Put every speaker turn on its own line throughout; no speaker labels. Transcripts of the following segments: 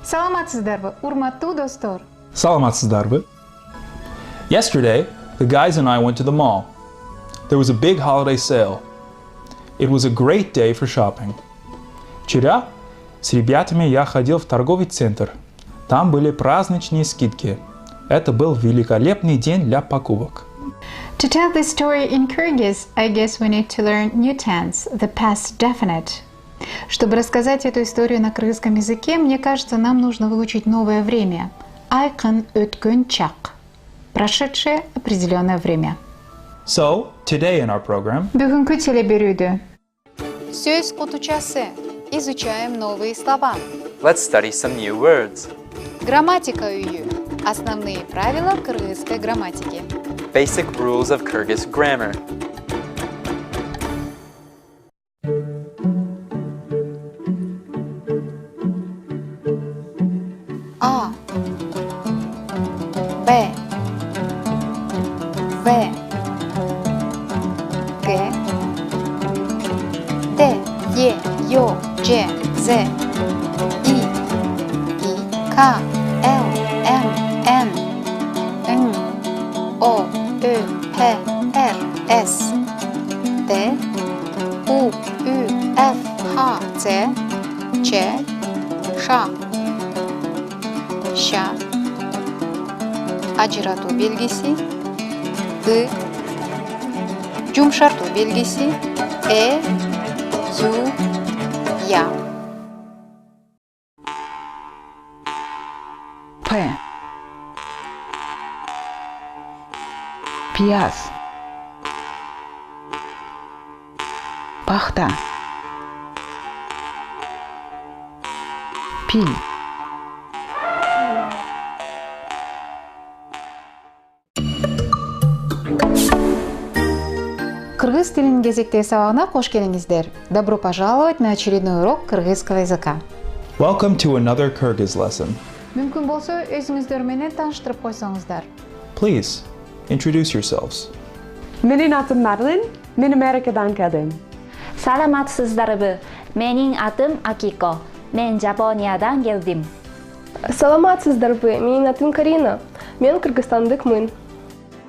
Саламатсыздарбы, урматтуу достор.
Саламатсыздарбы. Yesterday, the guys and I went to the mall. There was a big holiday sale. It was a great day for shopping. Вчера с ребятами я ходил в торговый центр. Там были праздничные скидки. Это был великолепный день для покупок.
To tell this story in Kyrgyz, I guess we need to learn new tense, the past definite. Чтобы рассказать эту историю на кыргызском языке, мне кажется, нам нужно выучить новое время. Айкын өткөн чак. Прошедшее определенное время.
So, today in our program,
Бүгүнкү телеберүүдө
Сөз кутучасы. Изучаем новые слова.
Let's study some new words.
Грамматика үйү. Основные правила кыргызской грамматики.
Basic rules of Kyrgyz grammar.
А. Б. В. Г. Д. Е. Ё. Ж. З. И. К. Л. М. Н. Н. О. Ö. P. R. S. T. U. Ü. F. H. C. Ç. Ş. Ş. Ажыратуу белгиси. I. Жумшартуу белгиси. Ю. Я.
П. Пияз. Пахта. Пиль.
Кыргыз тилинин кезектеги сабагына кош келиңиздер. Добро пожаловать на очередной урок кыргызского языка.
welcome to another Kyrgyz lesson.
Мүмкүн болсо өзүңүздөр менен тааныштырып койсоңуздар.
Please, introduce yourselves.
Benim adım Marilyn, ben Amerika'dan geldim.
Саламатсыздарбы? Менин атым Акико. Мен Жапониядан келдим.
Саламатсыздарбы, менин атым Карина. Мен Кыргызстандыкмын.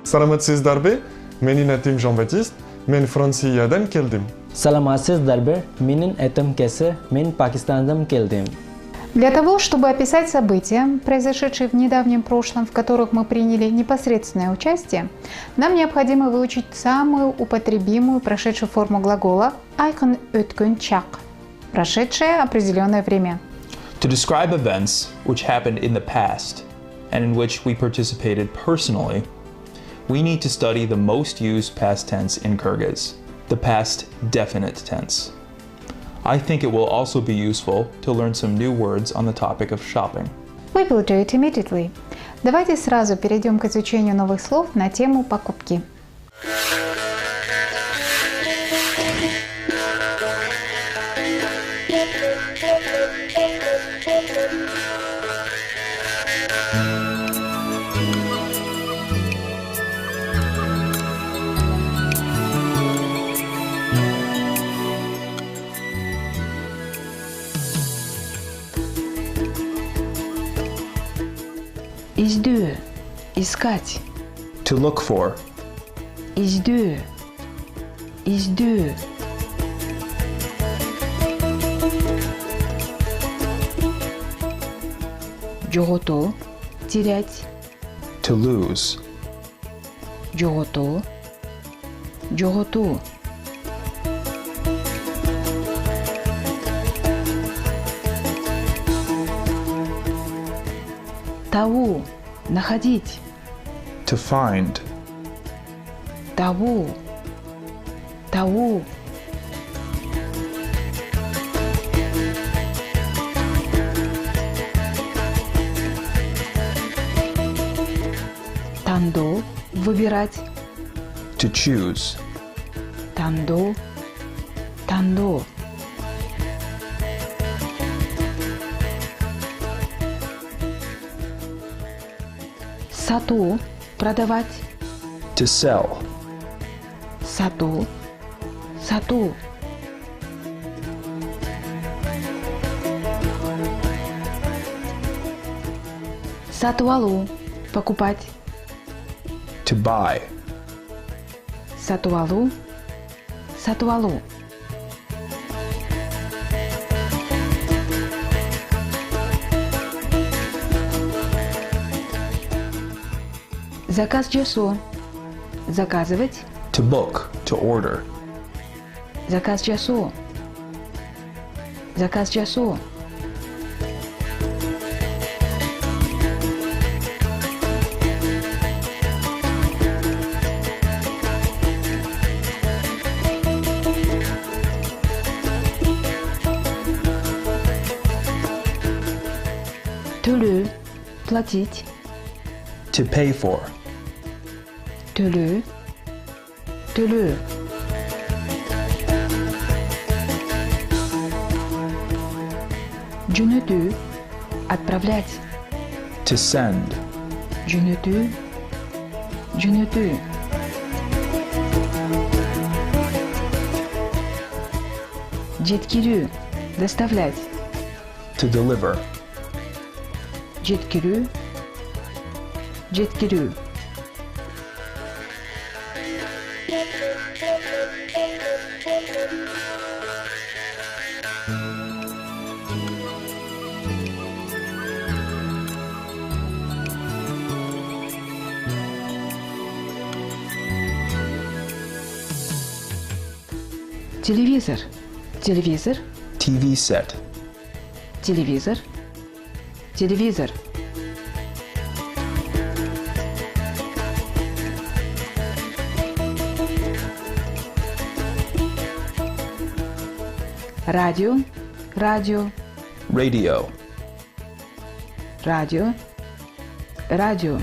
Саламатсыздарбы, менин атым Жан-Батист. Мен Франциядан келдим.
Саламатсыздарбы, менин атым Кесе. Мен Пакистандан келдим.
Для того, чтобы описать события, произошедшие в недавнем прошлом, в которых мы приняли непосредственное участие, нам необходимо выучить самую употребимую прошедшую форму глагола айкын өткөн чак – прошедшее определенное время.
To describe events which happened in the past and in which we participated personally, we need to study the most used past tense in Kyrgyz, the past definite tense. I think it will also be useful to learn some new words on the topic of shopping.
We will do it immediately. Давайте сразу перейдем к изучению новых слов на тему покупки.
Издүү. Искать.
To look for.
Издүү. Издүү. Жоготуу. Терять.
To lose.
Жоготуу. Жоготуу. Табуу. Находить.
To find.
Табуу. Табуу. Тандоо. Выбирать.
To choose.
Тандоо. Тандоо. Сатуу. Продавать.
To sell.
Сатуу. Сатуу. Satu alу. Покупать.
To buy.
Satu alу. Satu alу. Заказ жасу. Заказывать.
To book, to order.
Заказ жасу. Заказ жасу. Төлөө. Платить.
To pay for.
Төлөө. Төлөө. Жөнөтүү. Отправлять.
To send.
Жөнөтүү. Жөнөтүү. Жеткирүү. Доставлять.
To deliver.
Жеткирүү. Жеткирүү. Телевизор. Телевизор.
TV set.
Телевизор. Телевизор. Радио. Радио.
Radio.
Радио. Радио.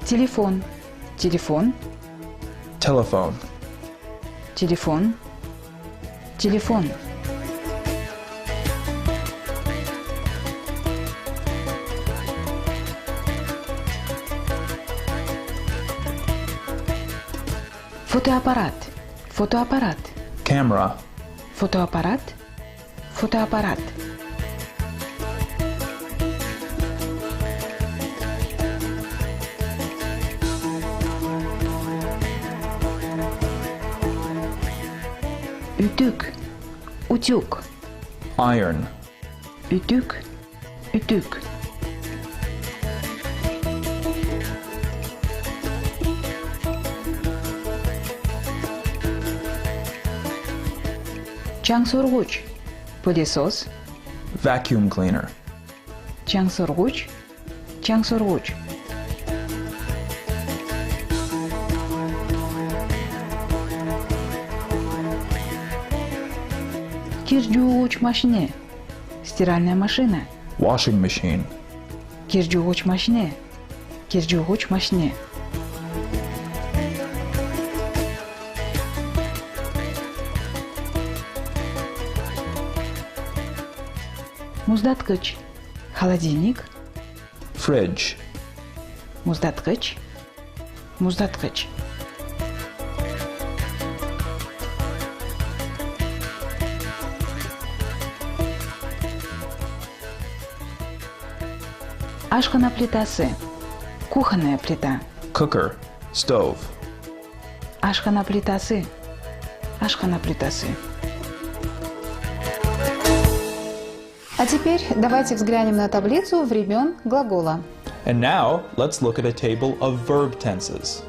Телефон. Телефон.
Telephone.
Телефон. Телефон. Фотоаппарат. Фотоаппарат.
Camera.
Фотоаппарат. Фотоаппарат. Ütük. Утюг.
Iron.
Ütük. Ütük. Чаңсорғыч. Пылесос.
Vacuum cleaner.
Чаңсорғыч. Чаңсорғыч. Кир жуугуч машине. Стиральная машина.
Washing machine.
Кир жуугуч машине. Кир жуугуч машине. Муздаткыч. Холодильник.
Fridge.
Муздаткыч. Муздаткыч. Ашхана плитасы. Кухонная плита.
Cooker. Stove.
Ашхана плитасы. Ашхана плитасы.
А теперь давайте взглянем на таблицу времен глагола.
And now, let's look at a table of verb tenses.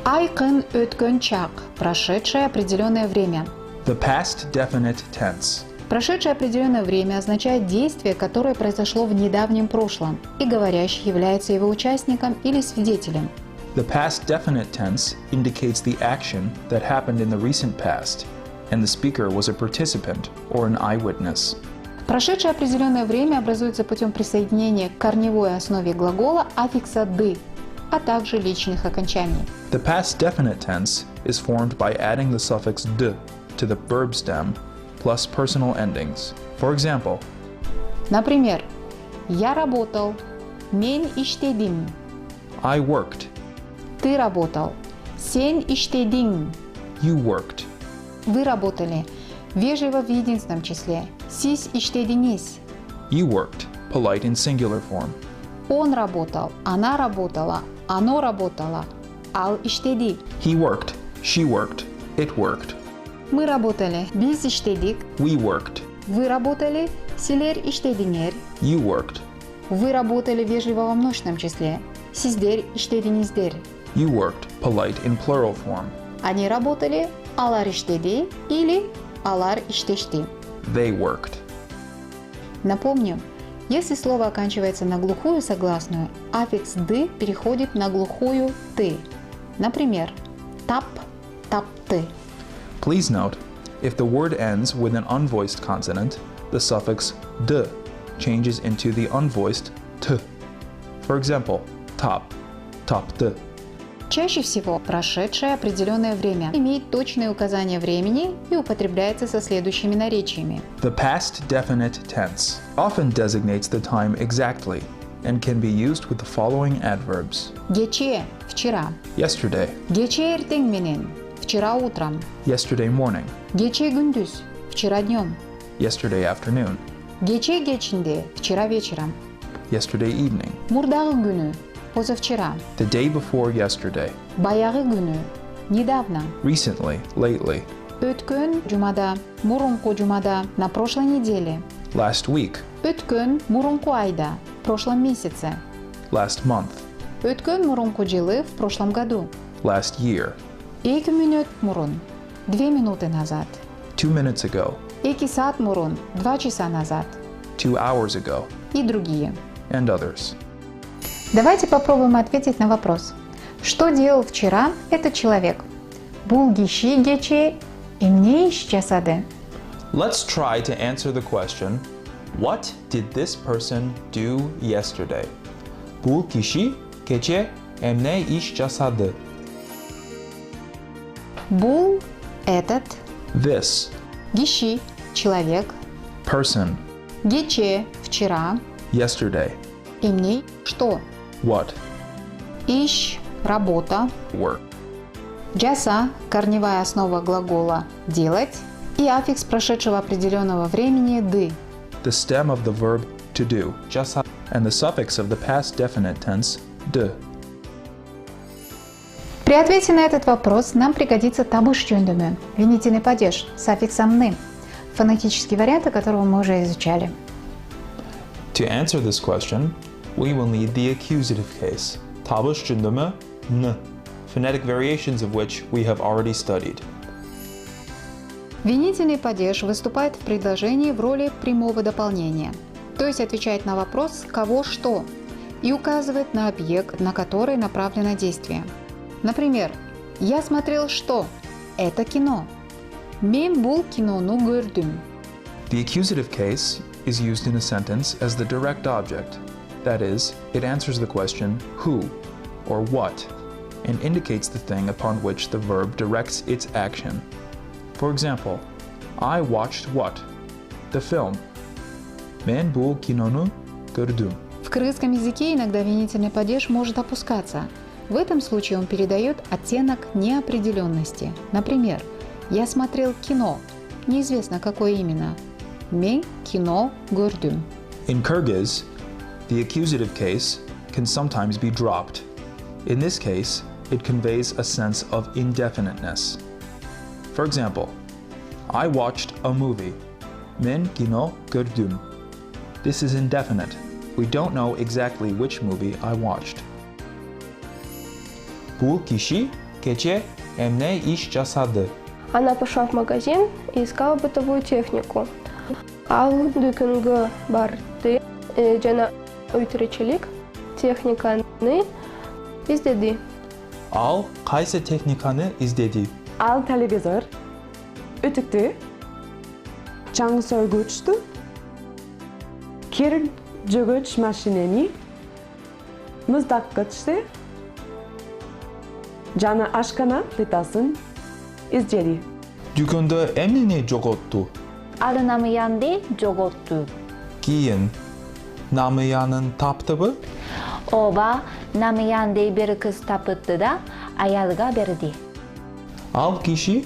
Айкын өткөн чак. Прошедшее определенное время.
The past definite tense.
Прошедшее определенное время означает действие, которое произошло в недавнем прошлом, и говорящий является его участником или свидетелем.
The past definite tense indicates the action that happened in the recent past, and the speaker was a participant or an eyewitness.
Прошедшее определенное время образуется путем присоединения к корневой основе глагола аффикса «ды», а также личных окончаний.
The past definite tense is formed by adding the suffix d to the verb stem plus personal endings. For example,
Например, Я работал. Мен иштедим.
I worked.
Ты работал. Сен иштедиң.
You worked.
Вы работали. Вежливо в единственном числе. Сиз иштедиңиз.
You worked. Polite in singular form.
Он работал. Она работала. Оно работало. Ал иштеди.
He worked. She worked. It worked.
Мы работали. Биз иштедик.
We worked.
Вы работали. Силер иштедиңер.
You worked.
Вы работали вежливо во множественном числе. Сиздер иштедиңиздер.
You worked. Polite in plural form.
Они работали. Алар иштеди или алар иштешти.
They worked.
Напомню, если слово оканчивается на глухую согласную, аффикс «ды» переходит на глухую «ты». Например, тап, тапты.
Please note, if the word ends with an unvoiced consonant, the suffix d changes into the unvoiced t. For example, top, taptı.
Чаще всего прошедшее определенное время имеет точное указание времени и употребляется со следующими наречиями.
The past definite tense often designates the time exactly and can be used with the following adverbs.
Гече – вчера.
Yesterday,
Гече эртең менен – вчера утром.
yesterday morning,
Гече күндүз – вчера днем.
yesterday afternoon,
Гече кечинде – вчера вечером.
yesterday evening,
Мурдагы күнү – позавчера.
the day before yesterday,
Баягы күнү – недавно.
recently, lately,
Өткөн жумада, мурунку жумада, на прошлой неделе.
last week,
Өткөн мурунку айда, в прошлом месяце.
last month,
Өткөн мурунку жылы, в прошлом году.
last year,
2 мүнөт мурун, 2 минуты назад.
2 minutes ago,
2 саат мурун, 2 часа назад.
2 hours ago,
И другие.
and others.
Давайте попробуем ответить на вопрос. Что делал вчера этот человек? Бул киши кече эмне иш жасады?
Let's try to answer the question, what did this person do yesterday? Бул киши кече эмне иш жасады?
Бул этот,
This
киши человек,
person,
кече вчера,
yesterday,
эмне что?
what,
Иш работа,
work.
Джаса – корневая основа глагола «делать» и аффикс прошедшего определенного времени «ды».
The stem of the verb to do, jasa, and the suffix of the past definite tense, d.
При ответе на этот вопрос нам пригодится табыш чундумы – винительный падеж с аффиксом «ны», фонетический вариант, которого мы уже изучали.
To answer this question, we will need the accusative case, tabush junduma n, phonetic variations of which we have already studied.
Винительный падеж выступает в предложении в роли прямого дополнения, то есть отвечает на вопрос «кого что» и указывает на объект, на который направлено действие. Например, «Я смотрел что?» – это кино. Мен бул кинону көрдүм.
The accusative case is used in a sentence as the direct object. That is, it answers the question who or what and indicates the thing upon which the verb directs its action. For example, I watched what? The film. Мен бул кинону көрдүм.
В кыргызском языке иногда винительный падеж может опускаться. В этом случае он передает оттенок неопределенности. Например, «Я смотрел кино». Неизвестно, какое именно. Мен кино көрдүм.
In Kyrgyz, the accusative case can sometimes be dropped. In this case, it conveys a sense of indefiniteness. For example, I watched a movie. Мен кино көрдүм. This is indefinite. We don't know exactly which movie I watched. Бул киши кече эмне иш жасады?
Она пошла в магазин и искала бытовую технику. Ал дүкөнгө барды жана үй-тиричилик техниканы издеди.
Ал кайсы техниканы издеди?
Ал телевизор, үтүктү, чаң сөргүчтү, кир жөгөч машинени, муздаккычты, жана ашкана плитасын издеди.
Дүкөндө эмнени жоготту?
Арынамыянды жоготту.
Кийин намыянын таптыбы?
Ооба, намыян дей бир кыз тапытты да аялга берди.
Ал киши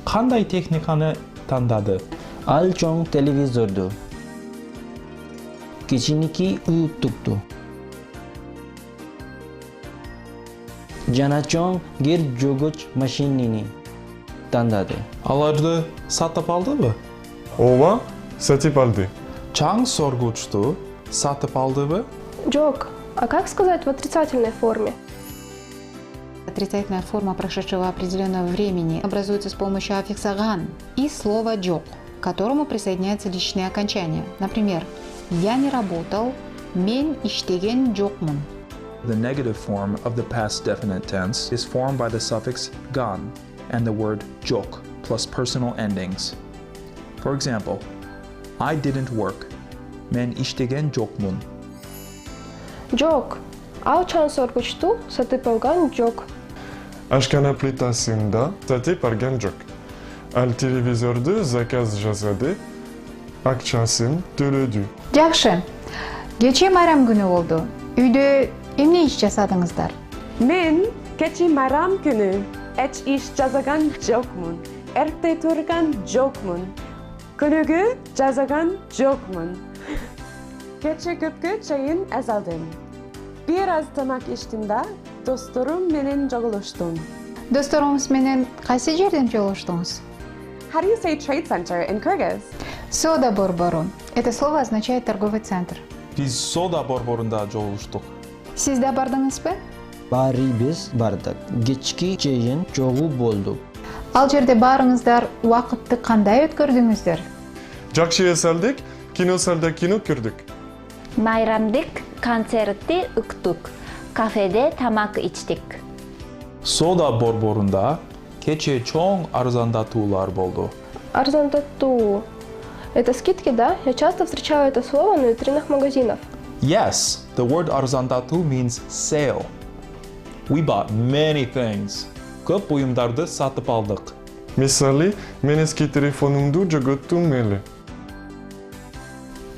кандай техниканы тандады?
Ал чоң телевизорду. Кичиники уюттукту. Жана чоң гер жогоч машинини тандады.
Аларды сатып алдыбы?
Ооба, сатып алды.
Чаң соргучту сатып алдыбы?
Жок. А как сказать в отрицательной форме?
Отрицательная форма прошедшего определенного времени образуется с помощью аффикса «ган» и слова «жок», к которому присоединяются личные окончания. Например, «я не работал», «мен иштеген жокмун».
The negative form of the past definite tense is formed by the suffix gan and the word jok plus personal endings. For example, I didn't work. Мен иштеген жокмун.
Жок. Ал чоң соргучту сатып алган жок.
Ашкана плитасында сатып алган жок. Ал телевизорду заказ жасады, акчасын төлөдү.
Жакшы. Кечээ майрам күнү болду. Үйдө эмне иш жасадыңыздар?
Мен keçi bayram günü eç iş jazagan jokmun. Erте turgan jokmun. Күнүгү jazagan jokmun. Keçe köpkü çayın azaldım. Biraz tamak içtim da dostlarım менен жолуштум.
Досторуңуз менен кайсы жерден жолуштуңуз?
How do you say trade center in Kyrgyz?
Сода борбору. Это слово означает торговый центр.
Биз сода борборунда жолугуштук.
Сиз да бардыңызбы?
Биз бардык. Кечки чейин чогуу болду.
Ал жерде баарыңыздар убакытты кандай өткөрдүңүздөр?
Жакшы эс алдык, киносалда кино көрдүк.
Майрамдык концертти ыктык. Кафеде тамак ичтик.
Сода борборунда кечээ чоң арзандатуулар болду.
Арзандатуу. Это скидки, да? Я часто встречаю это слово на витринах магазинов.
Yes, the word арзандатуу means sale. We bought many things. Көп буюмдарды сатып алдык.
Мисалы, мен эски телефонумду жоготтум эле.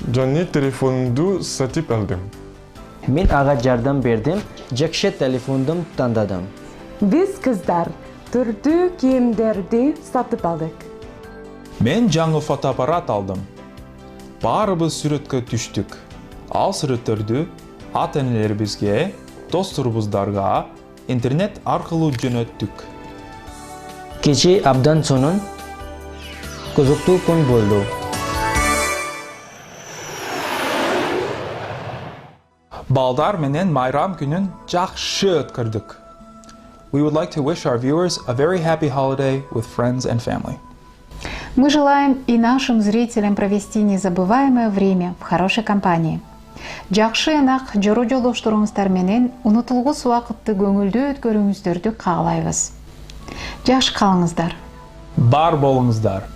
Жаңы телефонумду сатып алдым.
Мен ага жардам бердим, жакшы телефондум тандадым.
Biz kızlar türlü kiyimlerdi satıp aldık.
Мен жаңы фотоаппарат алдым. Баарыбыз сүрөткө түштүк. Ал сүрөттөрдү ата-энелерибизге, досторубуздарга интернет аркылуу жөнөттүк.
Кечээ абдан сонун кызыктуу күн болду.
Балдар менен майрам күнүн жакшы өткөрдүк. We would like to wish our viewers a very happy holiday with friends and family.
Мы желаем и нашим зрителям провести незабываемое время в хорошей компании. Жакшы ынак жору жолдошторуңуздар менен унутулгус убакытты көңүлдүү өткөрүүңүздөрдү каалайбыз. Жакшы калыңыздар.
Бар болуңуздар.